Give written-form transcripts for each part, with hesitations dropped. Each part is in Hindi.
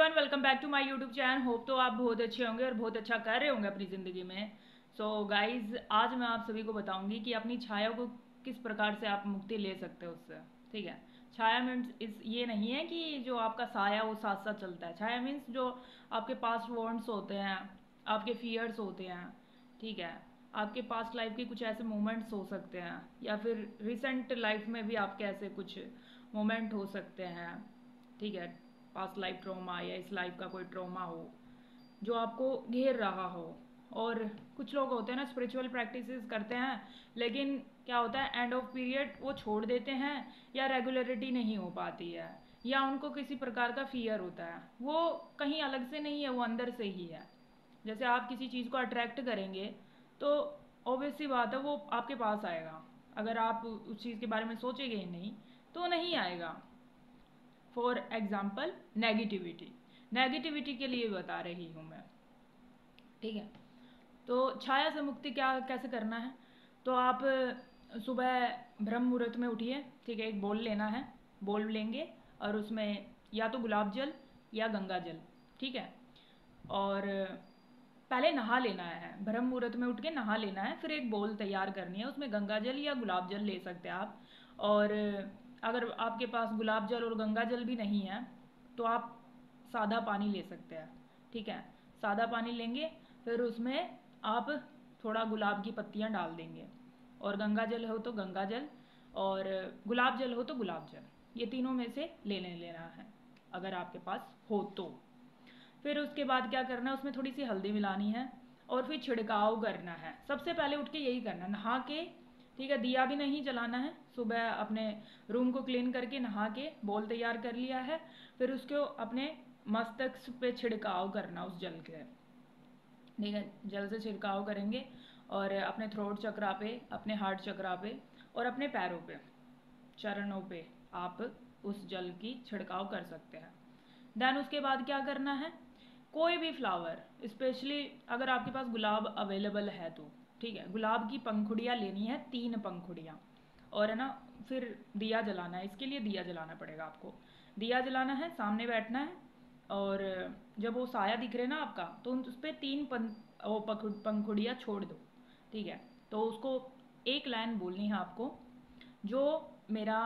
Everyone, welcome back to my YouTube channel. Hope तो आप बहुत अच्छे होंगे और बहुत अच्छा कर रहे होंगे अपनी ज़िंदगी में। सो गाइज, आज मैं आप सभी को बताऊंगी कि अपनी छाया को किस प्रकार से आप मुक्ति ले सकते हो उससे। ठीक है। छाया मीन्स इस ये नहीं है कि जो आपका साया वो साथ साथ चलता है। छाया मीन्स जो आपके पास्ट वॉन्ट्स होते हैं, आपके फियर्स होते हैं। ठीक है। आपके पास्ट लाइफ के कुछ ऐसे मोमेंट्स हो सकते हैं, या फिर रिसेंट लाइफ में भी आपके ऐसे कुछ मोमेंट हो सकते हैं। ठीक है। पास्ट लाइफ ट्रॉमा या इस लाइफ का कोई ट्रॉमा हो जो आपको घेर रहा हो। और कुछ लोग होते हैं ना, स्पिरिचुअल प्रैक्टिसेस करते हैं, लेकिन क्या होता है, एंड ऑफ पीरियड वो छोड़ देते हैं, या रेगुलरिटी नहीं हो पाती है, या उनको किसी प्रकार का फियर होता है। वो कहीं अलग से नहीं है, वो अंदर से ही है। जैसे आप किसी चीज़ को अट्रैक्ट करेंगे तो ऑब्वियस सी बात है वो आपके पास आएगा। अगर आप उस चीज़ के बारे में सोचेंगे ही नहीं तो नहीं आएगा। फॉर एग्जाम्पल नेगेटिविटी, नेगेटिविटी के लिए बता रही हूँ मैं। ठीक है। तो छाया से मुक्ति क्या कैसे करना है, तो आप सुबह ब्रह्म मुहूर्त में उठिए। ठीक है। एक बोल लेना है, बोल लेंगे, और उसमें या तो गुलाब जल या गंगा जल। ठीक है। और पहले नहा लेना है, ब्रह्म मुहूर्त में उठ के नहा लेना है, फिर एक बोल तैयार करनी है, उसमें गंगा जल या गुलाब जल ले सकते हैं आप। और अगर आपके पास गुलाब जल और गंगा जल भी नहीं है तो आप सादा पानी ले सकते हैं। ठीक है। सादा पानी लेंगे, फिर उसमें आप थोड़ा गुलाब की पत्तियां डाल देंगे, और गंगा जल हो तो गंगा जल, और गुलाब जल हो तो गुलाब जल, ये तीनों में से लेना है अगर आपके पास हो तो। फिर उसके बाद क्या करना है, उसमें थोड़ी सी हल्दी मिलानी है, और फिर छिड़काव करना है। सबसे पहले उठ के यही करना है, नहा के। ठीक है। दिया भी नहीं जलाना है। सुबह अपने रूम को क्लीन करके नहा के बोल तैयार कर लिया है, फिर उसको अपने मस्तक पे छिड़काव करना उस जल के। ठीक है। जल से छिड़काव करेंगे, और अपने थ्रोट चक्रा पे, अपने हार्ट चक्रा पे, और अपने पैरों पे, चरणों पे आप उस जल की छिड़काव कर सकते हैं। देन उसके बाद क्या करना है, कोई भी फ्लावर, स्पेशली अगर आपके पास गुलाब अवेलेबल है तो ठीक है, गुलाब की पंखुड़ियाँ लेनी है, 3 पंखुड़ियाँ। और है ना, फिर दिया जलाना है। इसके लिए दिया जलाना पड़ेगा आपको। दिया जलाना है, सामने बैठना है, और जब वो साया दिख रहे ना आपका, तो उस पर 3 वो पंखुड़ियाँ छोड़ दो। ठीक है। तो उसको एक लाइन बोलनी है आपको, जो मेरा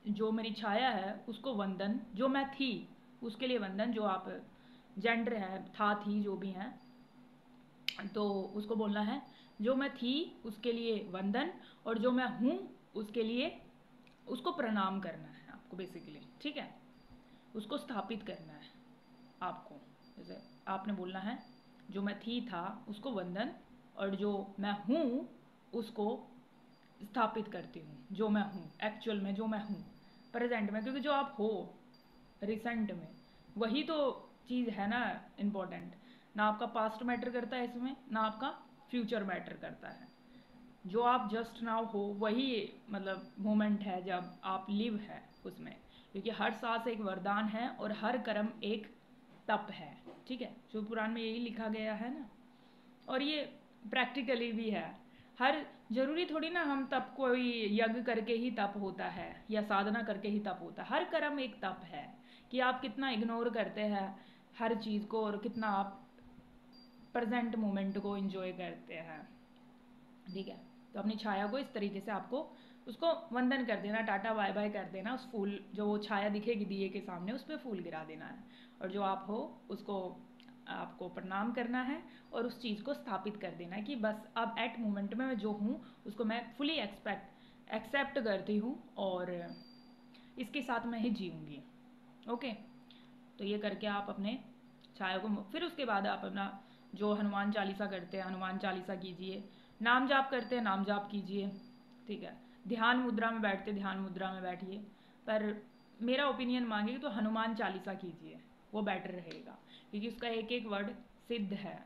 जो मेरी छाया है उसको वंदन, जो मैं थी उसके लिए वंदन, जो आप जेंडर है, था, थी, जो भी हैं, तो उसको बोलना है जो मैं थी उसके लिए वंदन, और जो मैं हूँ उसके लिए, उसको प्रणाम करना है आपको बेसिकली। ठीक है। उसको स्थापित करना है आपको। जैसे आपने बोलना है जो मैं थी, था, उसको वंदन, और जो मैं हूँ उसको स्थापित करती हूँ। जो मैं हूँ एक्चुअल में, जो मैं हूँ प्रेजेंट में, क्योंकि जो आप हो रिसेंट में, वही तो चीज़ है ना इम्पोर्टेंट। ना आपका पास्ट मैटर करता है इसमें, ना आपका फ्यूचर मैटर करता है। जो आप जस्ट नाउ हो वही मतलब मोमेंट है जब आप लिव है उसमें। क्योंकि हर सांस एक वरदान है, और हर कर्म एक तप है। ठीक है। शिव पुराण में यही लिखा गया है ना, और ये प्रैक्टिकली भी है। हर जरूरी थोड़ी ना हम तप, कोई यज्ञ करके ही तप होता है या साधना करके ही तप होता है। हर कर्म एक तप है, कि आप कितना इग्नोर करते हैं हर चीज़ को, और कितना आप प्रेजेंट मोमेंट को एंजॉय करते हैं। ठीक है। तो अपनी छाया को इस तरीके से आपको उसको वंदन कर देना, टाटा बाय बाय कर देना। उस फूल, जो वो छाया दिखेगी दिए के सामने, उस पर फूल गिरा देना है, और जो आप हो उसको आपको प्रणाम करना है, और उस चीज़ को स्थापित कर देना है कि बस अब एट मोमेंट में मैं जो हूँ उसको मैं फुली एक्सेप्ट करती हूँ, और इसके साथ मैं ही जीऊँगी। ओके। तो ये करके आप अपने छाया को, फिर उसके बाद आप अपना जो हनुमान चालीसा करते हैं हनुमान चालीसा कीजिए, नाम जाप करते हैं नाम जाप कीजिए। ठीक है। ध्यान मुद्रा में बैठते ध्यान मुद्रा में बैठिए, पर मेरा ओपिनियन मांगे तो हनुमान चालीसा कीजिए, वो बेटर रहेगा, क्योंकि उसका एक एक वर्ड सिद्ध है।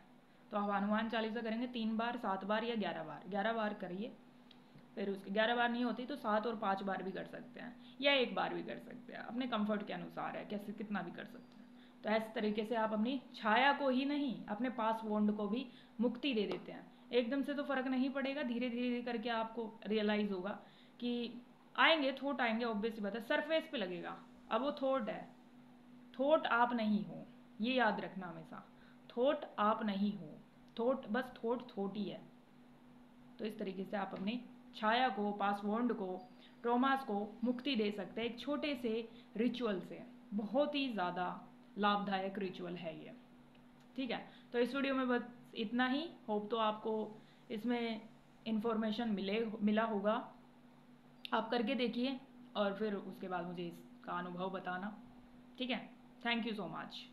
तो आप हनुमान चालीसा करेंगे 3 बार, 7 बार या 11 बार, 11 बार करिए। फिर उसके 11 बार नहीं होती तो 7 और 5 बार भी कर सकते हैं, या 1 बार भी कर सकते हैं, अपने कंफर्ट के अनुसार है, कैसे कितना भी कर सकते हैं। तो इस तरीके से आप अपनी छाया को ही नहीं, अपने पास वॉन्ड को भी मुक्ति दे देते हैं। एकदम से तो फर्क नहीं पड़ेगा, धीरे धीरे करके आपको रियलाइज होगा कि आएंगे थॉट, आएंगे, ऑब्वियस बात है, सरफेस पे लगेगा। अब वो थॉट है, थॉट आप नहीं हो, ये याद रखना हमेशा। थॉट आप नहीं हो, थॉट बस थॉट ही है। तो इस तरीके से आप अपनी छाया को, पासवर्ड को, ट्रॉमास को मुक्ति दे सकते हैं एक छोटे से रिचुअल से। बहुत ही ज़्यादा लाभदायक रिचुअल है ये। ठीक है, तो इस वीडियो में बस इतना ही। होप तो आपको इसमें इंफॉर्मेशन मिला होगा। आप करके देखिए और फिर उसके बाद मुझे इसका अनुभव बताना। ठीक है, थैंक यू सो मच।